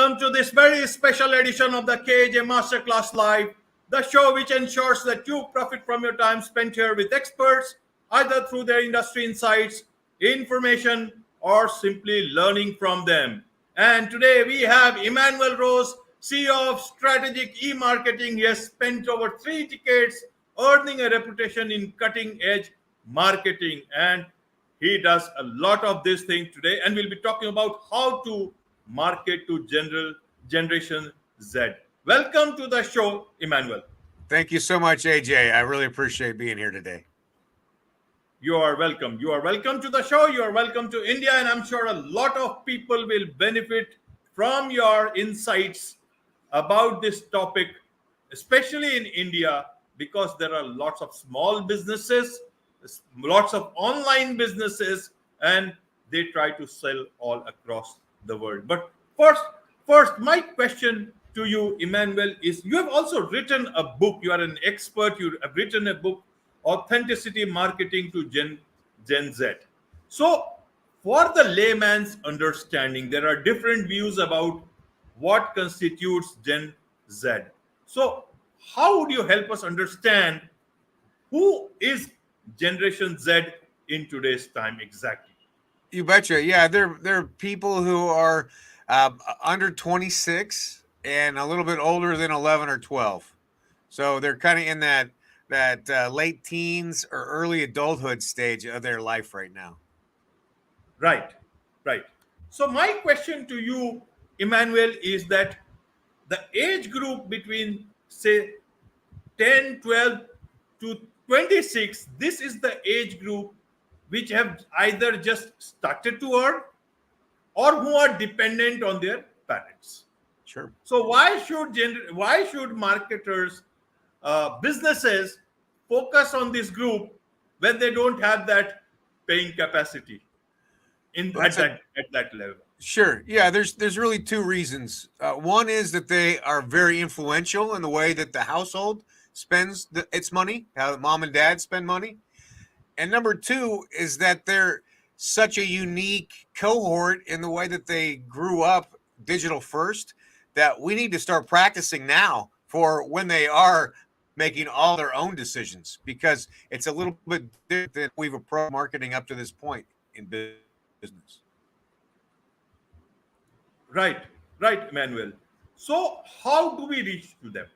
welcome to this very special edition of the KJ Masterclass Live, the show which ensures that you profit from your time spent here with experts, either through their industry insights, information, or simply learning from them. And today we have Emanuel Rose, CEO of Strategic eMarketing. He has spent over 3 decades earning a reputation in cutting edge marketing, and he does a lot of this thing today, and we'll be talking about how to market to generation Z. Welcome to the show, Emanuel. Thank you so much, AJ. I really appreciate being here today. You are welcome. You are welcome to the show. You are welcome to India, and I'm sure a lot of people will benefit from your insights about this topic, especially in India, because there are lots of small businesses, lots of online businesses, and they try to sell all across the world. But first, my question to you, Emmanuel, is you have also written a book. You are an expert. You have written a book, Authenticity Marketing to Gen Z. So, for the layman's understanding, there are different views about what constitutes Gen Z. So, how would you help us understand who is Generation Z in today's time exactly? You betcha. Yeah, they're people who are under 26 and a little bit older than 11 or 12. So they're kind of in that late teens or early adulthood stage of their life right now. Right. So my question to you, Emmanuel, is that the age group between, say, 10, 12 to 26, this is the age group which have either just started to earn or who are dependent on their parents. Sure. So why should marketers, businesses focus on this group when they don't have that paying capacity at that level? Sure. Yeah, there's really two reasons. One is that they are very influential in the way that the household spends its money, how mom and dad spend money. And number two is that they're such a unique cohort in the way that they grew up digital first that we need to start practicing now for when they are making all their own decisions, because it's a little bit different than we've approached marketing up to this point in business. Right, Emmanuel. So how do we reach to them?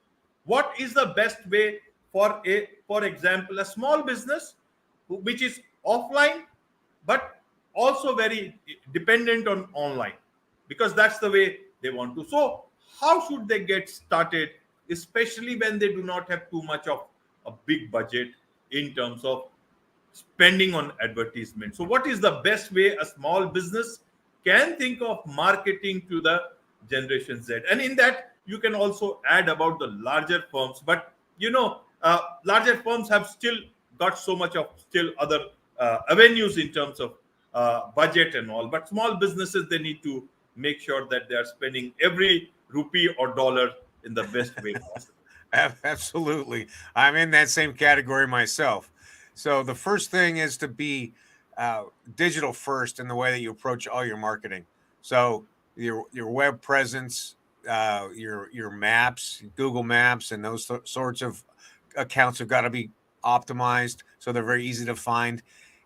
What is the best way for example, a small business which is offline, but also very dependent on online, because that's the way they want to. So how should they get started, especially when they do not have too much of a big budget in terms of spending on advertisement? So what is the best way a small business can think of marketing to the Generation Z? And in that, you can also add about the larger firms. But larger firms have still got so much of still other avenues in terms of budget and all. But small businesses, they need to make sure that they are spending every rupee or dollar in the best way possible. Absolutely. I'm in that same category myself. So the first thing is to be digital first in the way that you approach all your marketing. So your web presence, your maps, Google Maps, and those sorts of accounts have got to be optimized so they're very easy to find.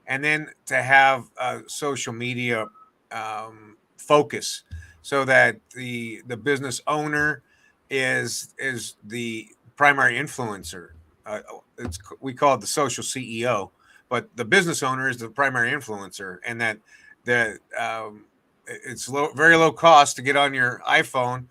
And then to have social media focus so that the business owner is the primary influencer. We call it the social CEO, but the business owner is the primary influencer, and that it's very low cost to get on your iPhone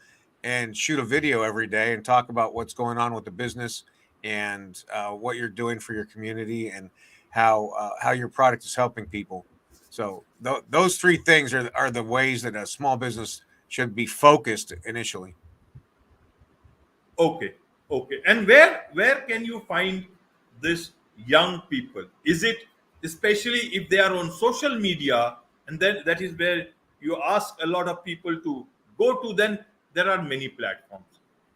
and shoot a video every day and talk about what's going on with the business and what you're doing for your community and how your product is helping people. So those three things are the ways that a small business should be focused initially. Okay. And where can you find this young people? Is it especially if they are on social media, and then that is where you ask a lot of people to go to? Then there are many platforms,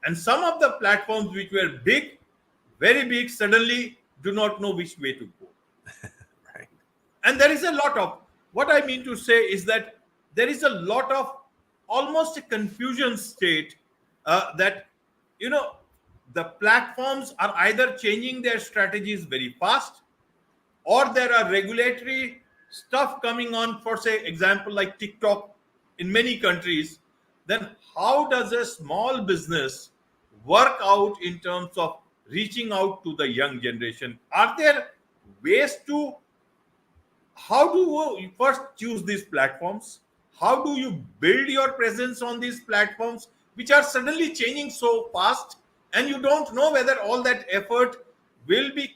and some of the platforms which were big, very big, suddenly do not know which way to go. And there is a lot of, what I mean to say is that there is a lot of almost a confusion state, that you know the platforms are either changing their strategies very fast, or there are regulatory stuff coming on, for say example like TikTok in many countries. Then how does a small business work out in terms of reaching out to the young generation? Are there ways to, how do you first choose these platforms? How do you build your presence on these platforms, which are suddenly changing so fast, and you don't know whether all that effort will be,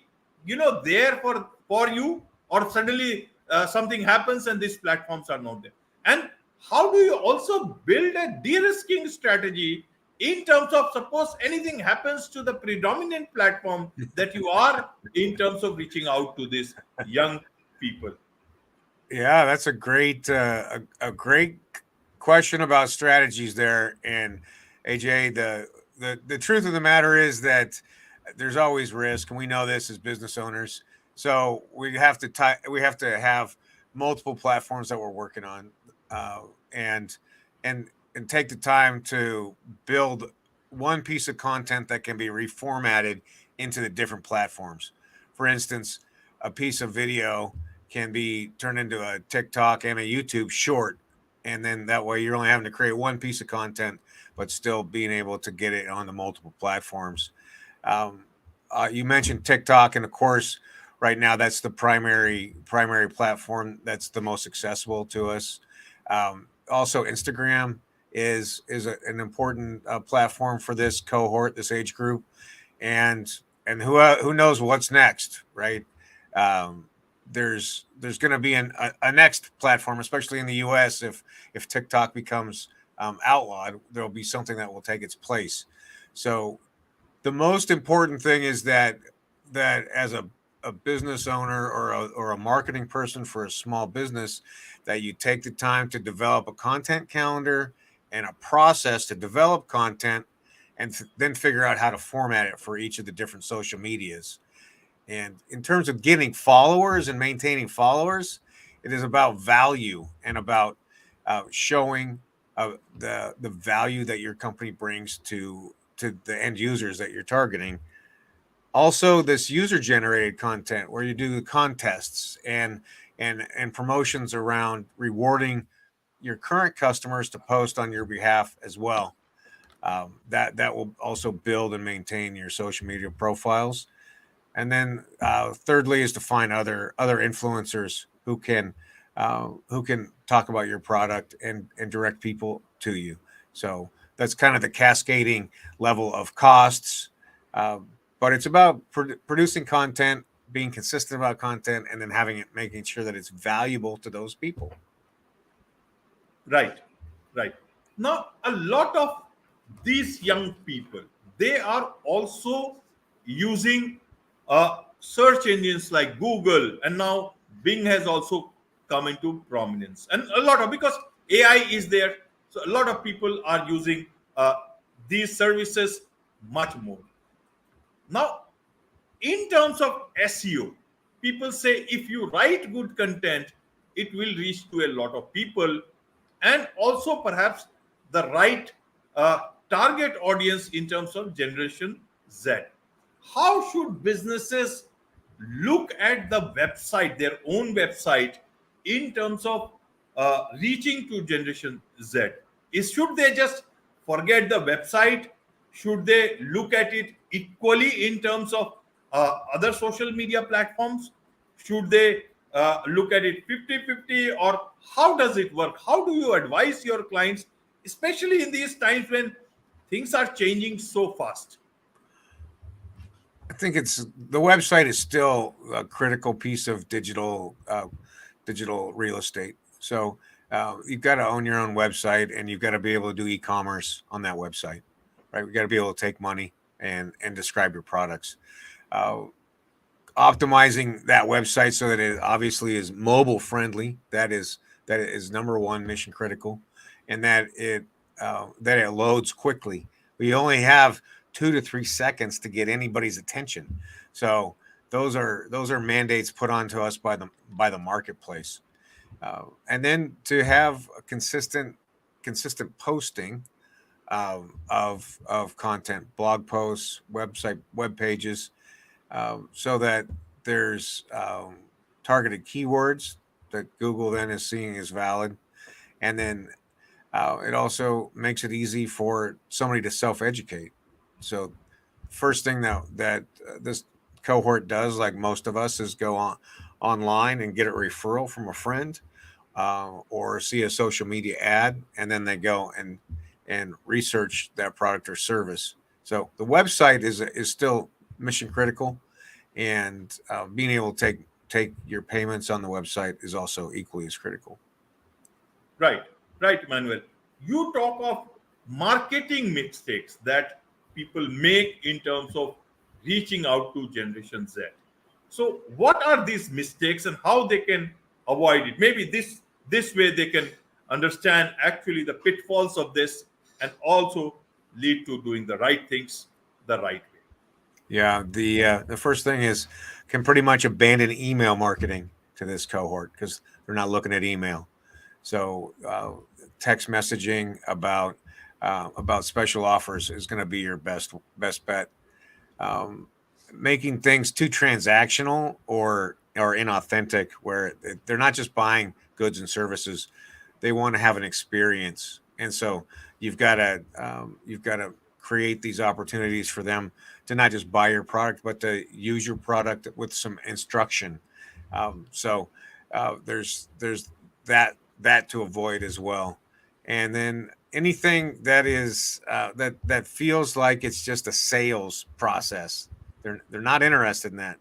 there for you, or suddenly something happens and these platforms are not there? And how do you also build a de-risking strategy in terms of, suppose anything happens to the predominant platform that you are, in terms of reaching out to these young people? Yeah, that's a great question about strategies there. And AJ, the truth of the matter is that there's always risk, and we know this as business owners. So we have to have multiple platforms that we're working on, uh, and and and take the time to build one piece of content that can be reformatted into the different platforms. For instance, a piece of video can be turned into a TikTok and a YouTube short. And then that way you're only having to create one piece of content, but still being able to get it on the multiple platforms. Um, you mentioned TikTok, and of course, right now that's the primary platform that's the most accessible to us. Also, Instagram an important platform for this cohort, this age group, and who knows what's next, right? Um, there's going to be a next platform, especially in the U.S. If TikTok becomes outlawed, there'll be something that will take its place. So the most important thing is that as a business owner or a marketing person for a small business, that you take the time to develop a content calendar and a process to develop content, and then figure out how to format it for each of the different social medias. And in terms of getting followers and maintaining followers, it is about value and about showing the value that your company brings to the end users that you're targeting. Also, this user generated content where you do the contests and promotions around rewarding your current customers to post on your behalf as well. That will also build and maintain your social media profiles. And then thirdly is to find other influencers who can talk about your product and direct people to you. So that's kind of the cascading level of costs. Uh, but it's about producing content, being consistent about content, and then making sure that it's valuable to those people. Right, right. Now, a lot of these young people, they are also using search engines like Google, and now Bing has also come into prominence. And a lot of, because AI is there, so a lot of people are using these services much more. Now, in terms of SEO, people say if you write good content, it will reach to a lot of people, and also perhaps the right target audience in terms of Generation Z. How should businesses look at the website, their own website, in terms of reaching to Generation Z? Should they just forget the website? Should they look at it equally in terms of other social media platforms? Should they look at it 50-50, or how does it work? How do you advise your clients, especially in these times when things are changing so fast? I think it's the website is still a critical piece of digital real estate. So you've got to own your own website, and you've got to be able to do e-commerce on that website, right? We got to be able to take money and describe your products. Uh, Optimizing that website so that it obviously is mobile friendly. That is number one, mission critical, and that it loads quickly. We only have 2 to 3 seconds to get anybody's attention. So those are mandates put onto us by the marketplace. And then to have a consistent consistent posting of content, blog posts, web pages, so that there's targeted keywords that Google then is seeing as valid, and then it also makes it easy for somebody to self-educate. So, first thing that this cohort does, like most of us, is go on online and get a referral from a friend, or see a social media ad, and then they go and research that product or service. So the website is still mission critical, and being able to take your payments on the website is also equally as critical. Right, right, Manuel. You talk of marketing mistakes that people make in terms of reaching out to Generation Z. So, what are these mistakes and how they can avoid it? Maybe this way they can understand actually the pitfalls of this and also lead to doing the right things the right way. Yeah, the first thing is can pretty much abandon email marketing to this cohort because they're not looking at email. So text messaging about special offers is going to be your best bet. Um, Making things too transactional or inauthentic, where they're not just buying goods and services, they want to have an experience, and so you've got to create these opportunities for them to not just buy your product, but to use your product with some instruction. So there's that to avoid as well, and then anything that is that feels like it's just a sales process. They're not interested in that.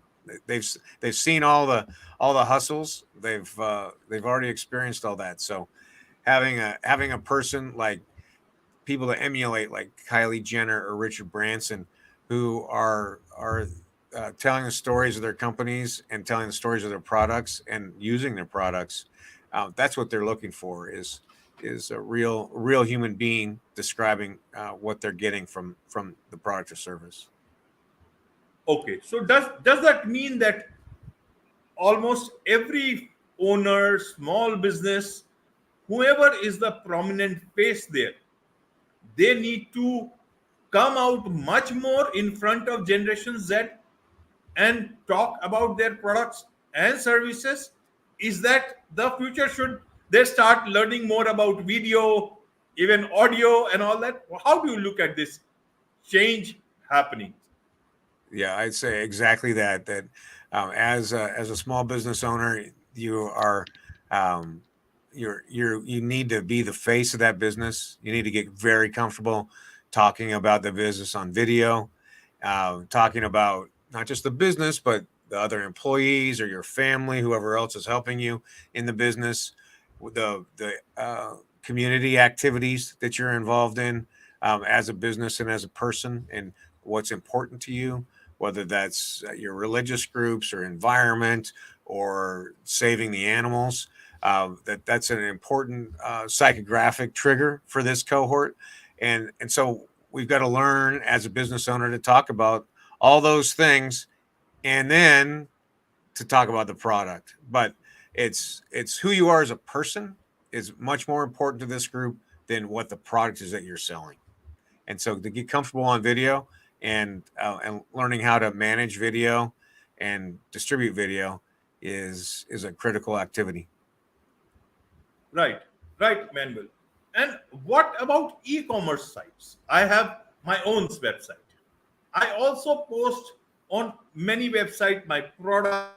They've they've seen all the hustles. They've already experienced all that. So having a person like people to emulate like Kylie Jenner or Richard Branson, who are telling the stories of their companies and telling the stories of their products and using their products. That's what they're looking for is a real human being describing what they're getting from the product or service. Okay, so does that mean that almost every owner, small business, whoever is the prominent face there, they need to come out much more in front of Generation Z and talk about their products and services? Is that the future? Should they start learning more about video, even audio, and all that? How do you look at this change happening? Yeah, I'd say exactly that. That as a small business owner, you are um, you need to be the face of that business. You need to get very comfortable talking about the business on video, talking about not just the business, but the other employees or your family, whoever else is helping you in the business, the community activities that you're involved in as a business and as a person, and what's important to you, whether that's your religious groups or environment or saving the animals. That's an important psychographic trigger for this cohort, and so we've got to learn as a business owner to talk about all those things, and then to talk about the product. But it's who you are as a person is much more important to this group than what the product is that you're selling. And so to get comfortable on video and learning how to manage video and distribute video is a critical activity. Right, right, Manuel. And what about e-commerce sites? I have my own website. I also post on many websites my product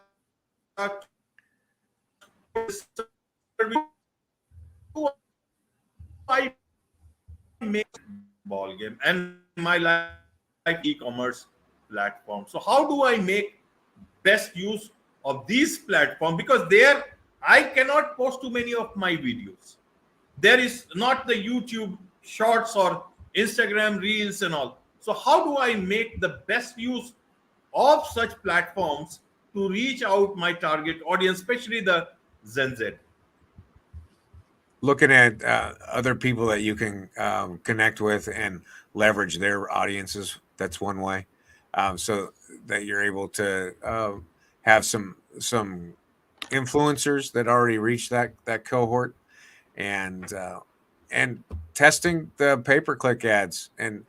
I make ball game and my life e-commerce platform. So how do I make best use of these platforms? Because there I cannot post too many of my videos. There is not the YouTube shorts or Instagram reels and all. So how do I make the best use of such platforms to reach out my target audience, especially the Gen Z? Looking at other people that you can connect with and leverage their audiences, that's one way. So that you're able to have some influencers that already reach that cohort, and and testing the pay-per-click ads and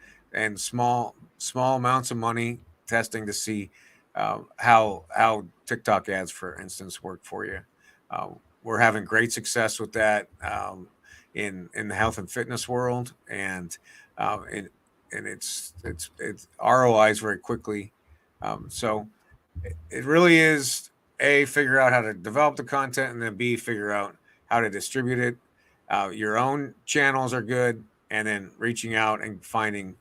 small amounts of money testing to see how TikTok ads, for instance, work for you. We're having great success with that in the health and fitness world, and um, it, and it's ROIs very quickly. So it really is A, figure out how to develop the content, and then B, figure out how to distribute it. Your own channels are good, and then reaching out and finding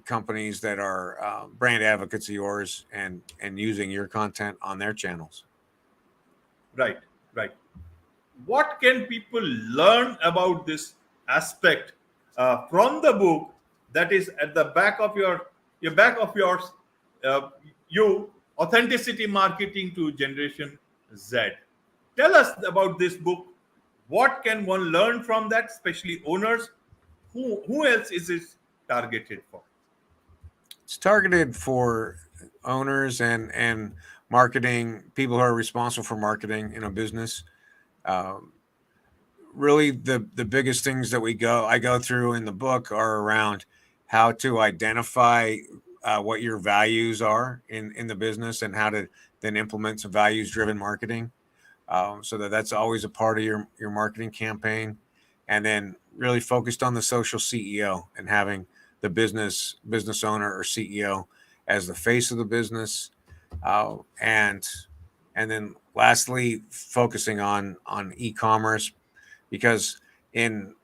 companies that are brand advocates of yours and using your content on their channels. Right, right. What can people learn about this aspect from the book that is at the back of your back of yours, uh, you authenticity marketing to generation Z? Tell us about this book. What can one learn from that, especially owners? Who else is it targeted for? It's targeted for owners and marketing people who are responsible for marketing in a business. Um, Really, the biggest things that I go through in the book are around how to identify what your values are in the business, and how to then implement some values driven marketing, so that's always a part of your marketing campaign. And then really focused on the social CEO, and having the business owner or CEO as the face of the business, uh, and and then lastly focusing on e-commerce, because in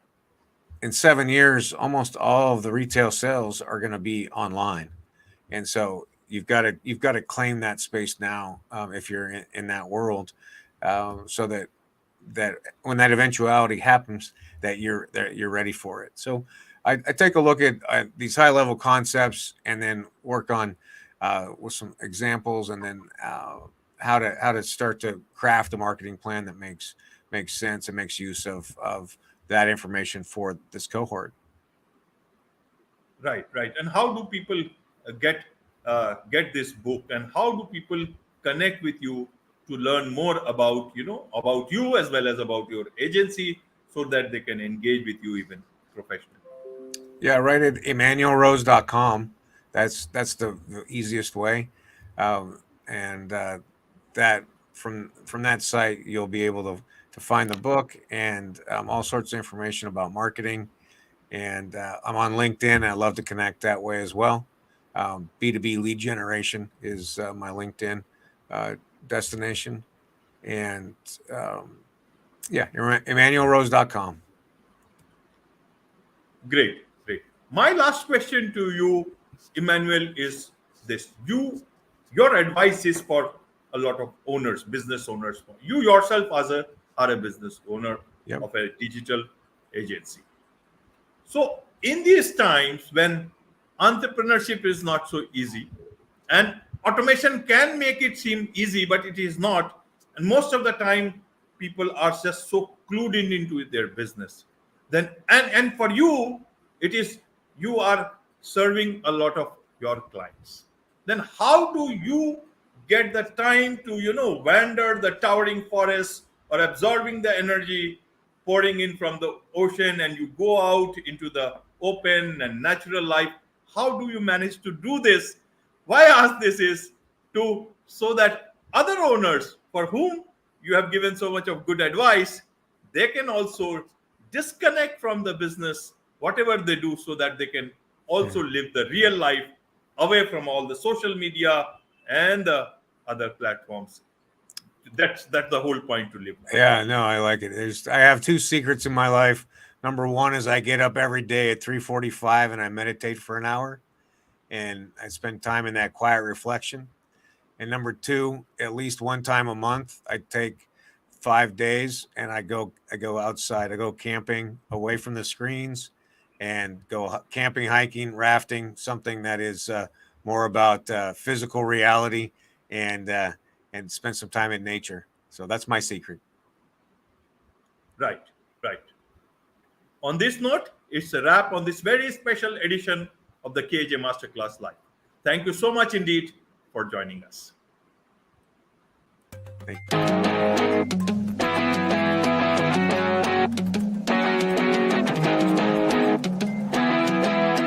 in 7 years almost all of the retail sales are going to be online, and so you've got to claim that space now, if you're in that world, so that when that eventuality happens, that you're ready for it. So I take a look at these high level concepts, and then work on with some examples, and then how to start to craft a marketing plan that makes sense and makes use of that information for this cohort. Right, right. And how do people get this book, and how do people connect with you to learn more about about you as well as about your agency, so that they can engage with you even professionally? Yeah, right at emmanuelrose.com. That's the easiest way. And that from that site, you'll be able to find the book, and all sorts of information about marketing. And I'm on LinkedIn. I love to connect that way as well. B2B lead generation is my LinkedIn uh, destination. And yeah, emmanuelrose.com. Great, great. My last question to you, Emmanuel, is this: your advice is for a lot of owners, business owners. You yourself as a are a business owner Yep. of a digital agency. So, in these times when entrepreneurship is not so easy, and automation can make it seem easy, but it is not, and most of the time people are just so clued in into their business. Then, and for you, it is you are serving a lot of your clients. Then, how do you get the time to wander the towering forest, or absorbing the energy pouring in from the ocean, and you go out into the open and natural life? How do you manage to do this? Why I ask this is to so that other owners for whom you have given so much of good advice, they can also disconnect from the business whatever they do, so that they can Yeah. also live the real life away from all the social media and the other platforms. That's the whole point, to live life. Yeah, no, I like it. I have two secrets in my life. Number one is I get up every day at 3:45 and I meditate for an hour, and I spend time in that quiet reflection. And number two, at least one time a month, I take 5 days and I go outside. I go camping away from the screens, and go camping, hiking, rafting, something that is more about physical reality, and and spend some time in nature. So that's my secret. Right, right. On this note, it's a wrap on this very special edition of the KJ Masterclass Live. Thank you so much indeed for joining us. Thank you.